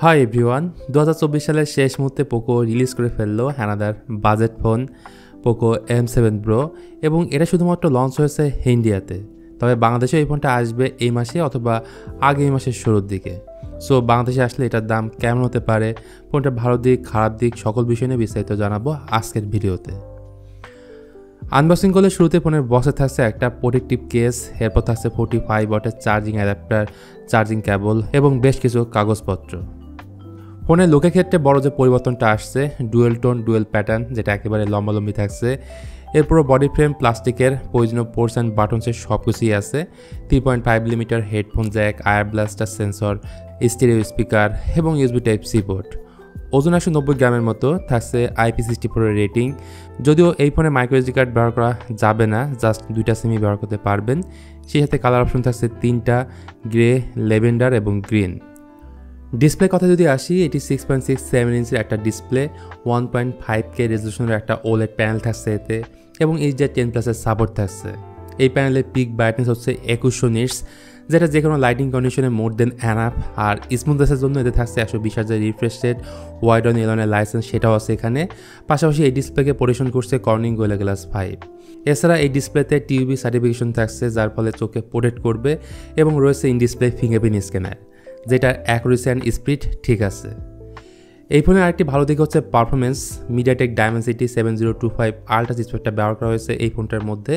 Hi everyone, 2024 সালের শেষ মুহূর্তে পোকো রিলিজ করে ফেললো another budget phone Poco M7 Pro এবং এটা শুধুমাত্র লঞ্চ হয়েছে ইন্ডিয়াতে। তবে বাংলাদেশে এই ফোনটা আসবে এই মাসে অথবা আগামী মাসের শুরুর দিকে। সো বাংলাদেশে আসলে এটার দাম কেমন হতে পারে, ফোনটার ভালো দিক খারাপ দিক সকল বিষয় নিয়ে বিস্তারিত জানাবো আজকের ভিডিওতে। আনবক্সিং করলে শুরুতে ফোনের বক্সে থাকছে একটা প্রোটেক্টিভ কেস, এরপর থাকছে 45 ওয়াটের চার্জিং অ্যাডাপ্টার, চার্জিং কেবল এবং বেশ কিছু কাগজপত্র। ফোনের লুকের ক্ষেত্রে বড় যে পরিবর্তনটা আসছে, ডুয়েল টোন ডুয়েল প্যাটার্ন, যেটা একেবারে লম্বালম্বি থাকছে। এরপরও বডি ফ্রেম প্লাস্টিকের, প্রয়োজনীয় পোর্টস অ্যান্ড বাটনসের সব কিছুই আছে। 3.5 মিলিমিটার হেডফোন জ্যাক, আয়ার ব্লাস্টার সেন্সর, স্টিরিও স্পিকার এবং USB Type-C পোর্ট। ওজন 190 গ্রামের মতো, থাকছে IP64 রেটিং। যদিও এই ফোনে মাইক্রোএসডি কার্ড ব্যবহার করা যাবে না, জাস্ট 2টা সিমই ব্যবহার করতে পারবেন। সেই সাথে কালার অপশন থাকছে 3টা, গ্রে, লেভেন্ডার এবং গ্রিন। ডিসপ্লে কথা যদি আসি, এটি 6.67 ইঞ্চের একটা ডিসপ্লে, 1.5K রেজলিউশনের একটা OLED প্যানেল থাকছে এতে এবং HDR10+এর সাপোর্ট থাকছে। এই প্যানেলের পিক ব্রাইটনেস হচ্ছে 2100 নিটস, যেটা যে কোনো লাইটিং কন্ডিশনে মোর দেন অ্যানাফ। আর স্মুথনেসের জন্য এতে থাকছে 120 Hz refresh rate, Widevine এলনের লাইসেন্স সেটাও আছে এখানে। পাশাপাশি এই ডিসপ্লেকে পরিবেশন করছে কর্নিং গোরিলা গ্লাস 5। এছাড়া এই ডিসপ্লেতে TUV সার্টিফিকেশন থাকছে, যার ফলে চোখে প্রোটেক্ট করবে এবং রয়েছে ইন ডিসপ্লে ফিঙ্গারপ্রিন্ট স্ক্যানার, যেটার অ্যাকুরেসি অ্যান্ড স্পিড ঠিক আছে। এই ফোনের আরেকটি ভালো দিক হচ্ছে পারফরমেন্স। মিডিয়াটেক ডায়মেনসিটি 7025 আল্ট্রা চিপসেটটা ব্যবহার করা হয়েছে এই ফোনটার মধ্যে,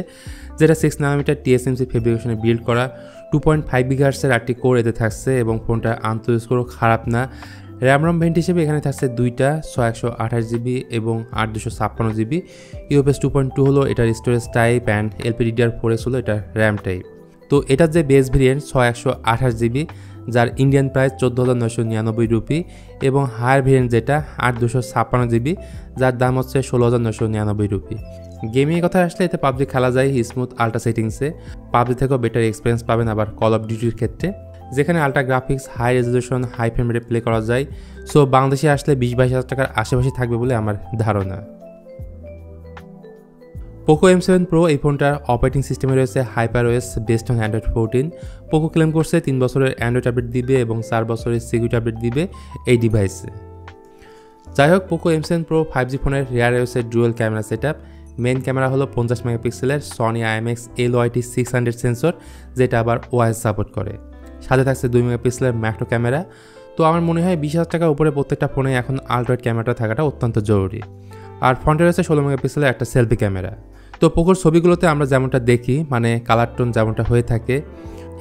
যেটা 6 nm TSMC ফেব্রিকেশনে বিল্ড করা। 2.5 GHz একটি কোর এতে থাকছে এবং ফোনটা আন্তঃস্কোরও খারাপ না। র্যাম ভেন্ট হিসেবে এখানে থাকছে 2টা, 128GB এবং 8256GB। UFS 2.2 হলো এটার স্টোরেজ টাইপ অ্যান্ড LPDDR4X হলো এটার র্যাম টাইপ। তো এটার যে বেস ভেরিয়েন্ট 128GB, যার ইন্ডিয়ান প্রাইস 14,999 রুপি, এবং হায়ার ভেরিয়েন্ট যেটা 8256GB, যার দাম হচ্ছে 16,999 রুপি। গেমিংয়ের কথা আসলে এতে পাবজি খেলা যায় স্মুথ আল্ট্রা সেটিংসে, পাবজি থেকেও বেটার এক্সপিরিয়েন্স পাবেন আবার কল অফ ডিউটির ক্ষেত্রে, যেখানে ultra graphics, high resolution, high frame রেটে প্লে করা যায়। সো বাংলাদেশে আসলে 20-22 হাজার টাকার আশেপাশে থাকবে বলে আমার ধারণা। পোকো M7 Pro এই ফোনটার অপারেটিং সিস্টেমে রয়েছে HyperOS based on Android 14। Poco claim করছে 3 বছরের অ্যান্ড্রয়েড আপডেট দিবে এবং 4 বছরের সিকিউরিটি আপডেট দিবে এই ডিভাইসে। যাই হোক, পোকো M7 Pro 5G ফোনের রেয়ার রয়েছে dual camera setup. Main camera হলো 50 মেগাপিক্সেলের Sony IMX LYT600 সেন্সর, যেটা আবার OIS সাপোর্ট করে। সাথে থাকছে 2 মেগাপিক্সেলের ম্যাক্রো ক্যামেরা। তো আমার মনে হয় 20,000 টাকার উপরে প্রত্যেকটা ফোনে এখন আল্ট্রাওয়াইড ক্যামেরাটা থাকাটা অত্যন্ত জরুরি। আর ফ্রন্টে রয়েছে 16 মেগাপিক্সেলের একটা সেলফি ক্যামেরা। তো পোকোর ছবিগুলোতে আমরা যেমনটা দেখি, মানে কালার টোন যেমনটা হয়ে থাকে,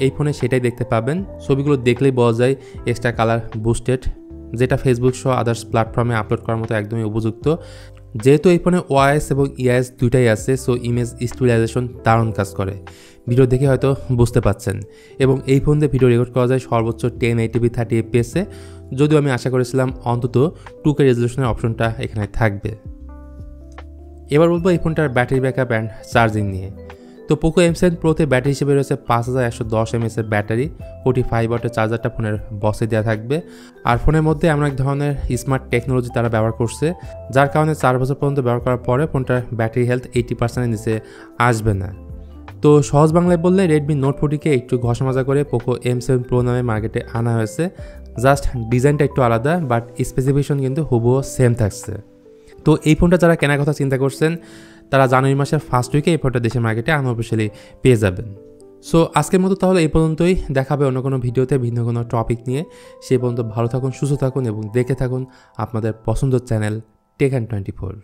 এই ফোনে সেটাই দেখতে পাবেন। ছবিগুলো দেখলেই বোঝা যায় এক্সট্রা কালার বুস্টেড, যেটা ফেসবুক সহ আদার্স প্ল্যাটফর্মে আপলোড করার মতো একদমই উপযুক্ত। যেহেতু এই ফোনে OIS এবং EIS দুইটাই আছে, সো ইমেজ স্টেবিলাইজেশন দারুণ কাজ করে। ভিডিও দেখে হয়তো বুঝতে পাচ্ছেন। এবং এই ফোন দিয়ে ভিডিও রেকর্ড করা যায় সর্বোচ্চ 1080p 30 fps-এ, যদিও আমি আশা করেছিলাম অন্তত 2K রেজলিউশনের অপশনটা এখানে থাকবে। এবার বলবো এই ফোনটার ব্যাটারি ব্যাকআপ অ্যান্ড চার্জিং নিয়ে। তো পোকো M7 Proতে ব্যাটারি হিসেবে রয়েছে 5110 mAh এর ব্যাটারি, 45 ওয়াটের চার্জারটা ফোনের বক্সে দেওয়া থাকবে। আর ফোনের মধ্যে এমন এক ধরনের স্মার্ট টেকনোলজি তারা ব্যবহার করছে, যার কারণে 4 বছর পর্যন্ত ব্যবহার করার পরে ফোনটার ব্যাটারি হেলথ 80%-এর নিচে আসবে না। তো সহজ বাংলায় বললে Redmi Note 40-কে একটু ঘষামাজা করে পোকো M7 Pro নামে মার্কেটে আনা হয়েছে। জাস্ট ডিজাইনটা একটু আলাদা, বাট স্পেসিফিকেশন কিন্তু হুবহু সেম থাকছে। তো এই ফোনটা যারা কেনার কথা চিন্তা করছেন, তারা জানুয়ারি মাসের ফার্স্ট উইকে এই ফোনটা দেশের মার্কেটে আনঅফিশিয়ালি পেয়ে যাবেন। সো আজকের মতো তাহলে এই পর্যন্তই, দেখাবে অন্য কোনো ভিডিওতে ভিন্ন কোনো টপিক নিয়ে। সেই পর্যন্ত ভালো থাকুন, সুস্থ থাকুন এবং দেখে থাকুন আপনাদের পছন্দের চ্যানেল Tech and 24।